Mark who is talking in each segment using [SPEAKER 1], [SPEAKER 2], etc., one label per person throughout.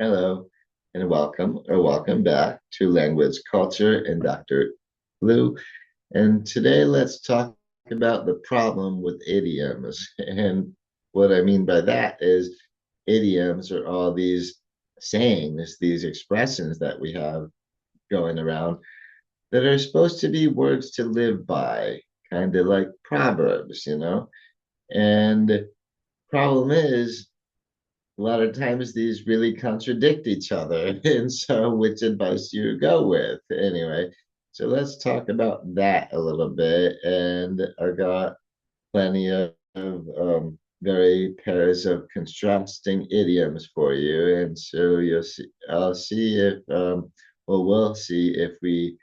[SPEAKER 1] Hello and welcome or welcome back to Language Culture and Dr. Blue. And today let's talk about the problem with idioms. And what I mean by that is idioms are all these sayings, these expressions that we have going around that are supposed to be words to live by, kind of like proverbs. And problem is a lot of times these really contradict each other. And so, which advice do you go with? Anyway, so let's talk about that a little bit. And I got plenty of very pairs of contrasting idioms for you. And so you'll see, I'll see if, we'll see if we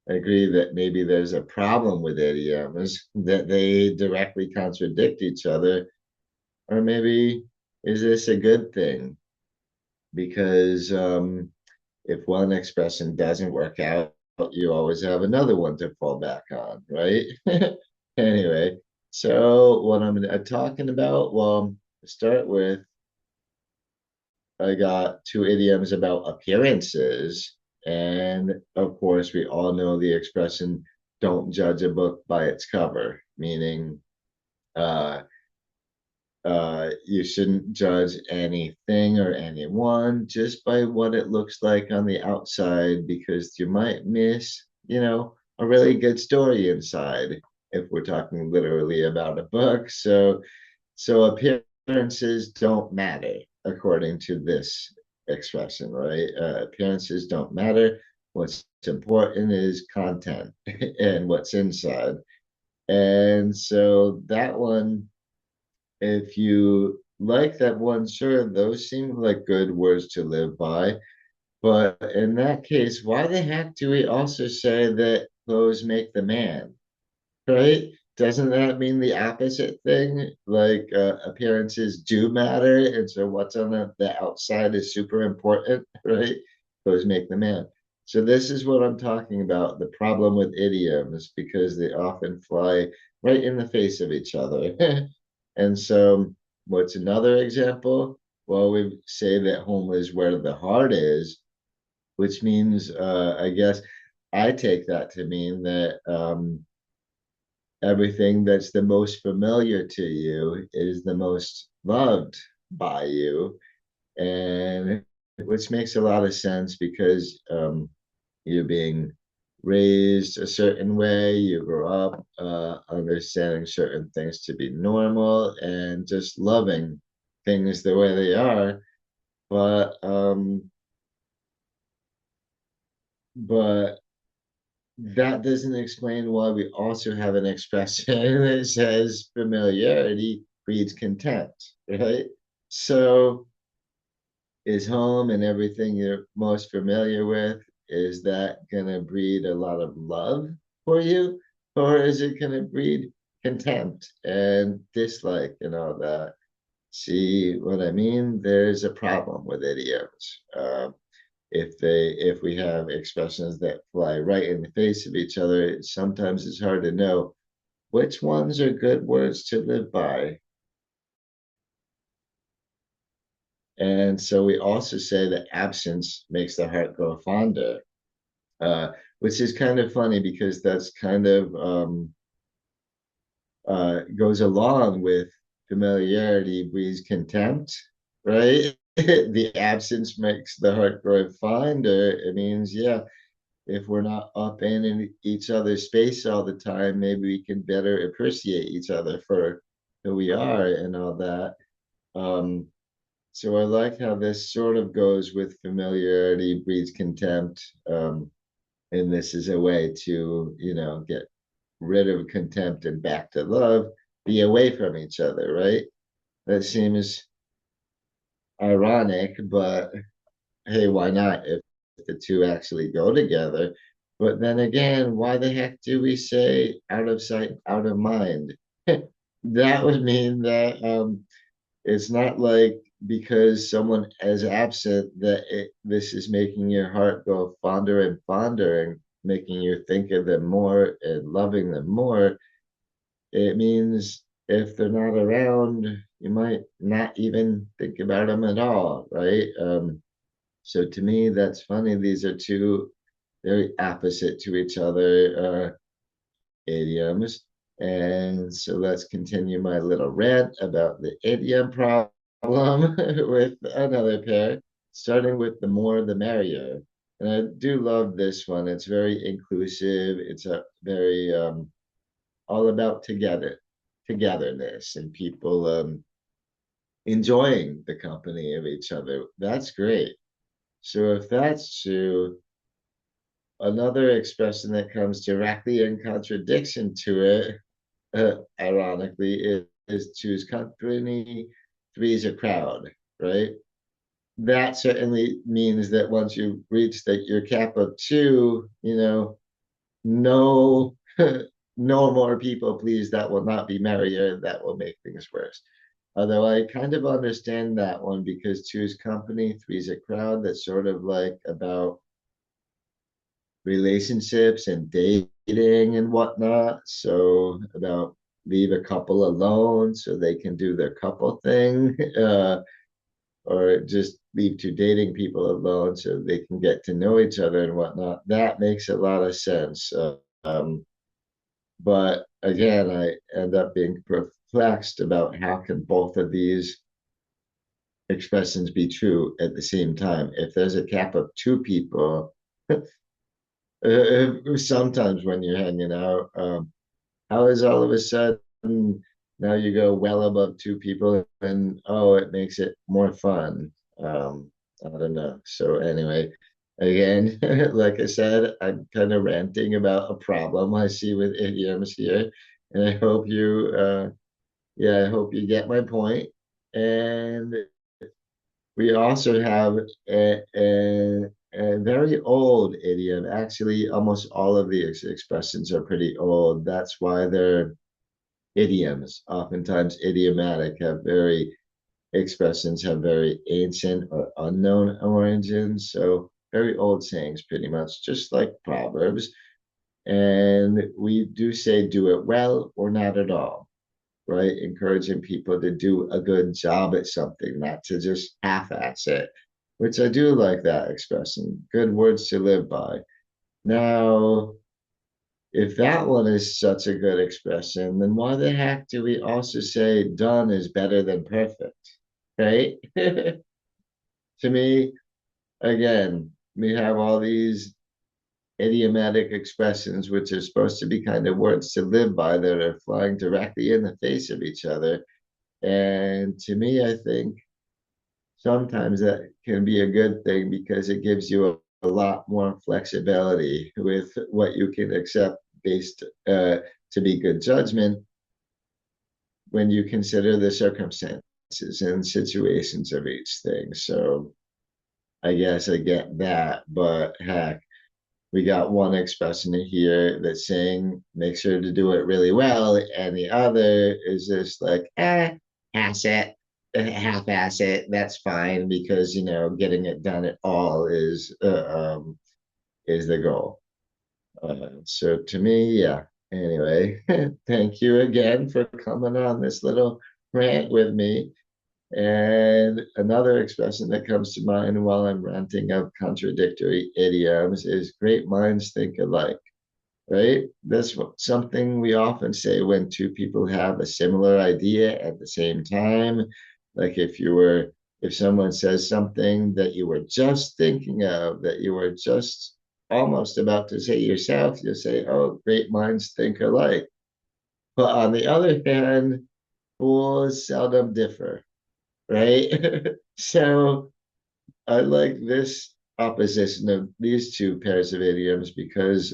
[SPEAKER 1] agree that maybe there's a problem with idioms, that they directly contradict each other, or maybe is this a good thing? Because if one expression doesn't work out, you always have another one to fall back on, right? Anyway, so what I'm talking about, well, to start with, I got two idioms about appearances. And of course, we all know the expression, don't judge a book by its cover, meaning uh, you shouldn't judge anything or anyone just by what it looks like on the outside because you might miss, a really good story inside if we're talking literally about a book. So appearances don't matter according to this expression, right? Appearances don't matter. What's important is content and what's inside. And so that one, if you like that one, sure, those seem like good words to live by. But in that case, why the heck do we also say that clothes make the man, right? Doesn't that mean the opposite thing? Like appearances do matter, and so what's on the outside is super important, right? Clothes make the man. So this is what I'm talking about, the problem with idioms, because they often fly right in the face of each other. And so, what's another example? Well, we say that home is where the heart is, which means, I guess, I take that to mean that everything that's the most familiar to you is the most loved by you, and which makes a lot of sense because you're being raised a certain way, you grow up understanding certain things to be normal and just loving things the way they are. But that doesn't explain why we also have an expression that says familiarity breeds contempt, right? So is home and everything you're most familiar with, is that going to breed a lot of love for you? Or is it going to breed contempt and dislike and all that? See what I mean? There's a problem with idioms. If we have expressions that fly right in the face of each other, sometimes it's hard to know which ones are good words to live by. And so we also say that absence makes the heart grow fonder, which is kind of funny because that's kind of goes along with familiarity breeds contempt, right? The absence makes the heart grow fonder. It means, yeah, if we're not up in each other's space all the time, maybe we can better appreciate each other for who we are and all that. Um, so I like how this sort of goes with familiarity breeds contempt. And this is a way to, get rid of contempt and back to love, be away from each other, right? That seems ironic, but hey, why not if the two actually go together? But then again, why the heck do we say out of sight, out of mind? That would mean that it's not like because someone is absent that this is making your heart go fonder and fonder and making you think of them more and loving them more. It means if they're not around, you might not even think about them at all, right? So to me, that's funny. These are two very opposite to each other idioms. And so let's continue my little rant about the idiom problem with another pair, starting with the more the merrier. And I do love this one. It's very inclusive. It's a very all about togetherness and people enjoying the company of each other. That's great. So if that's true, another expression that comes directly in contradiction to it, ironically, is choose company, three's a crowd, right? That certainly means that once you reach that your cap of two, no, no more people, please. That will not be merrier. That will make things worse. Although I kind of understand that one because two's company, three's a crowd. That's sort of like about relationships and dating and whatnot. So about leave a couple alone so they can do their couple thing, or just leave two dating people alone so they can get to know each other and whatnot. That makes a lot of sense. But again, I end up being perplexed about how can both of these expressions be true at the same time. If there's a cap of two people, sometimes when you're hanging out, how is all of a sudden now you go well above two people and oh, it makes it more fun? I don't know. So anyway, again, like I said, I'm kind of ranting about a problem I see with idioms here, and I hope yeah, I hope you get my point. And we also have a very old idiom. Actually, almost all of the expressions are pretty old. That's why they're idioms. Oftentimes, idiomatic have very expressions have very ancient or unknown origins. So very old sayings, pretty much, just like proverbs. And we do say do it well or not at all, right? Encouraging people to do a good job at something, not to just half-ass it, which I do like that expression. Good words to live by. Now, if that one is such a good expression, then why the heck do we also say done is better than perfect? Right? To me, again, we have all these idiomatic expressions which are supposed to be kind of words to live by that are flying directly in the face of each other. And to me, I think sometimes that can be a good thing because it gives you a lot more flexibility with what you can accept based to be good judgment when you consider the circumstances and situations of each thing. So I guess I get that, but heck, we got one expression here that's saying make sure to do it really well, and the other is just like, pass it, half ass it. That's fine because getting it done at all is the goal. So to me, yeah. Anyway, thank you again for coming on this little rant with me. And another expression that comes to mind while I'm ranting of contradictory idioms is great minds think alike, right? That's something we often say when two people have a similar idea at the same time. Like if someone says something that you were just thinking of, that you were just almost about to say yourself, you'll say, oh, great minds think alike. But on the other hand, fools seldom differ, right? So I like this opposition of these two pairs of idioms because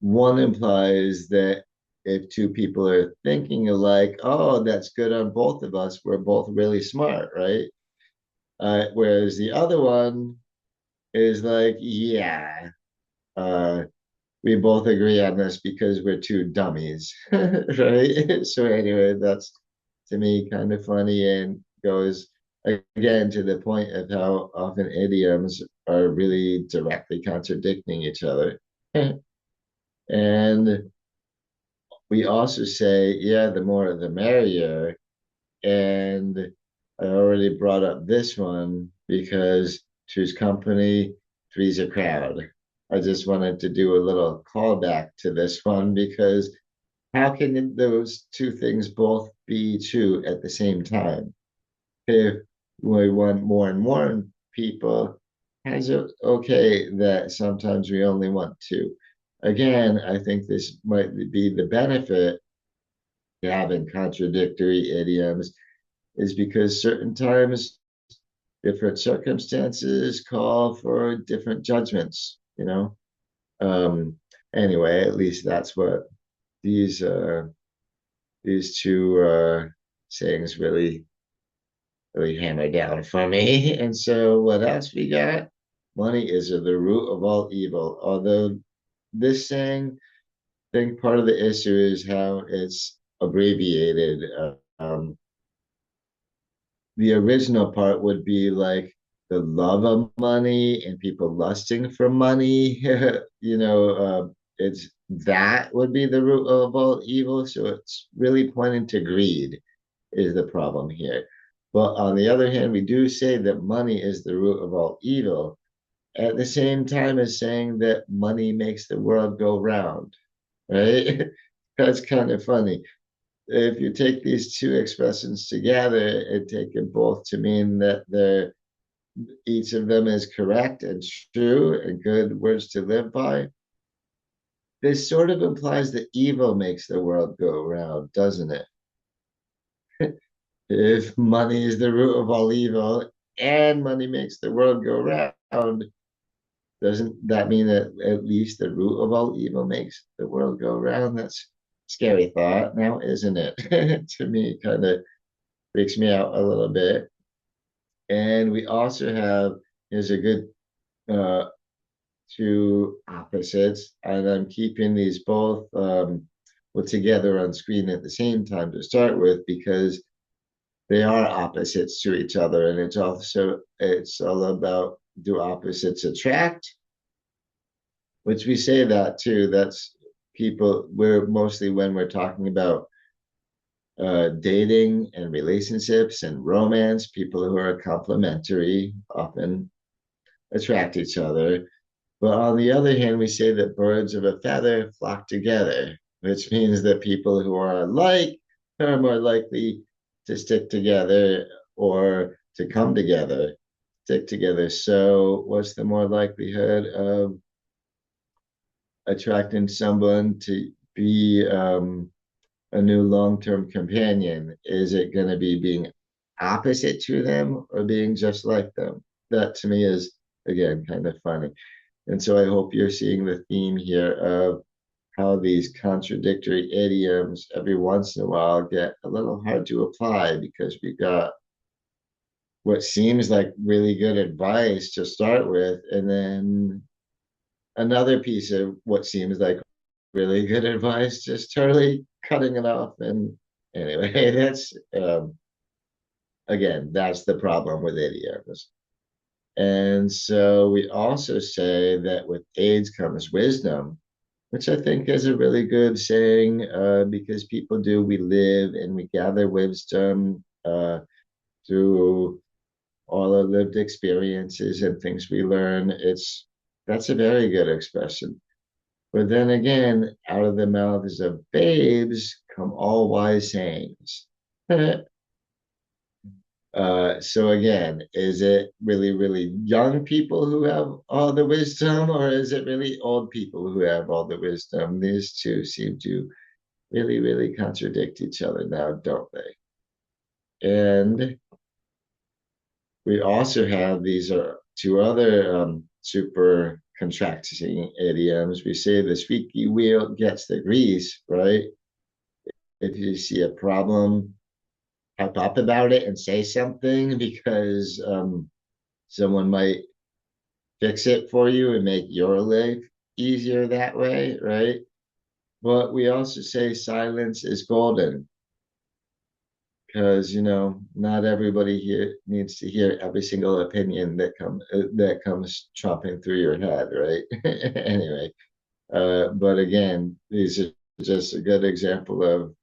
[SPEAKER 1] one implies that if two people are thinking alike, oh, that's good on both of us. We're both really smart, right? Whereas the other one is like, yeah, uh, we both agree on this because we're two dummies, right? So anyway, that's to me kind of funny and goes again to the point of how often idioms are really directly contradicting each other. And we also say, yeah, the more the merrier. And I already brought up this one because two's company, three's a crowd. I just wanted to do a little callback to this one because how can those two things both be true at the same time? If we want more and more people, is it okay that sometimes we only want two? Again, I think this might be the benefit of having contradictory idioms is because certain times different circumstances call for different judgments, you know? Um, anyway, at least that's what these uh these two sayings really hammer down for me. And so what else we got? Money is the root of all evil. Although this saying, I think part of the issue is how it's abbreviated. The original part would be like the love of money and people lusting for money. It's that would be the root of all evil. So it's really pointing to greed is the problem here. But on the other hand, we do say that money is the root of all evil at the same time as saying that money makes the world go round, right? That's kind of funny. If you take these two expressions together and take them both to mean that they're each of them is correct and true and good words to live by, this sort of implies that evil makes the world go round, doesn't it? If money is the root of all evil and money makes the world go round, doesn't that mean that at least the root of all evil makes the world go round? That's a scary thought now, isn't it? To me, kind of freaks me out a little bit. And we also have is a good uh, two opposites, and I'm keeping these both well, together on screen at the same time to start with because they are opposites to each other, and it's all about do opposites attract, which we say that too. That's people. We're mostly when we're talking about dating and relationships and romance, people who are complementary often attract each other. But on the other hand, we say that birds of a feather flock together, which means that people who are alike are more likely to stick together or to come together, stick together. So, what's the more likelihood of attracting someone to be a new long-term companion? Is it going to be being opposite to them or being just like them? That to me is again kind of funny. And so I hope you're seeing the theme here of how these contradictory idioms every once in a while get a little hard to apply because we got what seems like really good advice to start with, and then another piece of what seems like really good advice, just totally cutting it off. And anyway, that's again, that's the problem with idioms. And so we also say that with age comes wisdom, which I think is a really good saying because people do, we live and we gather wisdom through all our lived experiences and things we learn. That's a very good expression. But then again, out of the mouths of babes come all wise sayings. So again, is it really, really young people who have all the wisdom, or is it really old people who have all the wisdom? These two seem to really, really contradict each other now, don't they? And we also have these are two other super contracting idioms. We say the squeaky wheel gets the grease, right? If you see a problem, type up about it and say something because someone might fix it for you and make your life easier that way, right? But we also say silence is golden because not everybody here needs to hear every single opinion that comes chopping through your head, right? Anyway, but again, these are just a good example of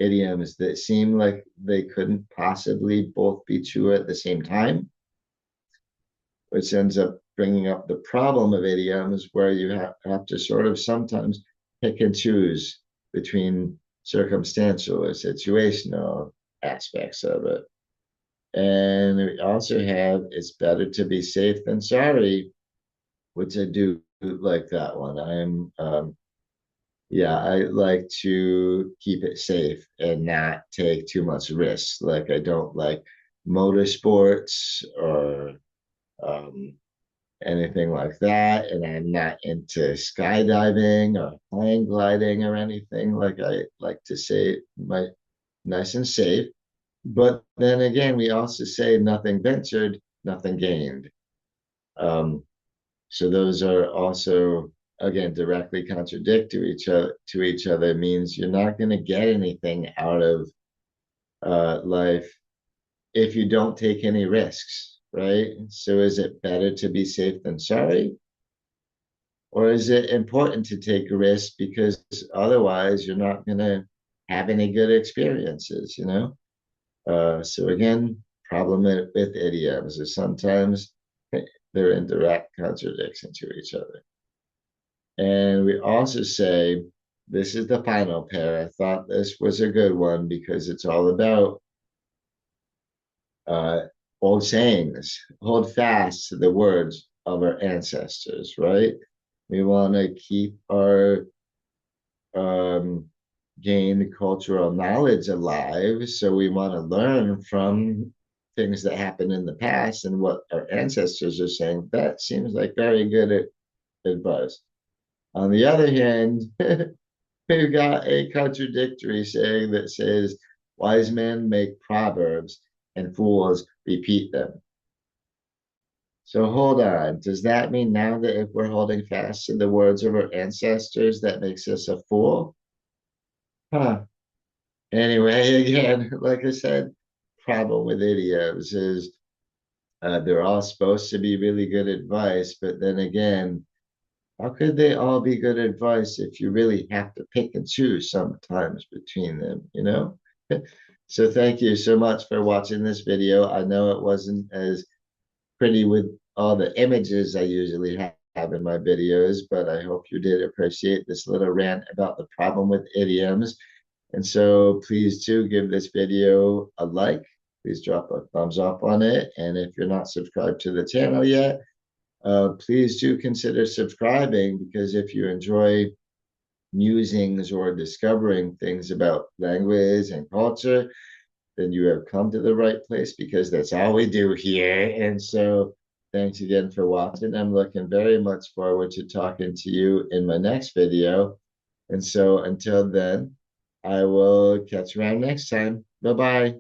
[SPEAKER 1] idioms that seem like they couldn't possibly both be true at the same time, which ends up bringing up the problem of idioms where you have to sort of sometimes pick and choose between circumstantial or situational aspects of it. And we also have it's better to be safe than sorry, which I do like that one. Yeah, I like to keep it safe and not take too much risk. Like I don't like motorsports or um, anything like that. And I'm not into skydiving or hang gliding or anything. Like I like to say my nice and safe. But then again, we also say nothing ventured, nothing gained. Um, so those are also again directly contradictory to each other. Means you're not going to get anything out of life if you don't take any risks, right? So is it better to be safe than sorry? Or is it important to take a risk because otherwise you're not going to have any good experiences, you know? So again, problem with idioms is sometimes they're in direct contradiction to each other. And we also say, this is the final pair. I thought this was a good one because it's all about uh, old sayings. Hold fast to the words of our ancestors, right? We want to keep our um, gain cultural knowledge alive. So we want to learn from things that happened in the past and what our ancestors are saying. That seems like very good advice. On the other hand, we've got a contradictory saying that says, wise men make proverbs and fools repeat them. So hold on. Does that mean now that if we're holding fast to the words of our ancestors, that makes us a fool? Huh. Anyway, again, like I said, problem with idioms is they're all supposed to be really good advice, but then again, how could they all be good advice if you really have to pick and choose sometimes between them, you know? So thank you so much for watching this video. I know it wasn't as pretty with all the images I usually have in my videos, but I hope you did appreciate this little rant about the problem with idioms. And so please do give this video a like. Please drop a thumbs up on it. And if you're not subscribed to the channel yet, please do consider subscribing because if you enjoy musings or discovering things about language and culture, then you have come to the right place because that's all we do here. And so thanks again for watching. I'm looking very much forward to talking to you in my next video. And so until then, I will catch you around next time. Bye bye.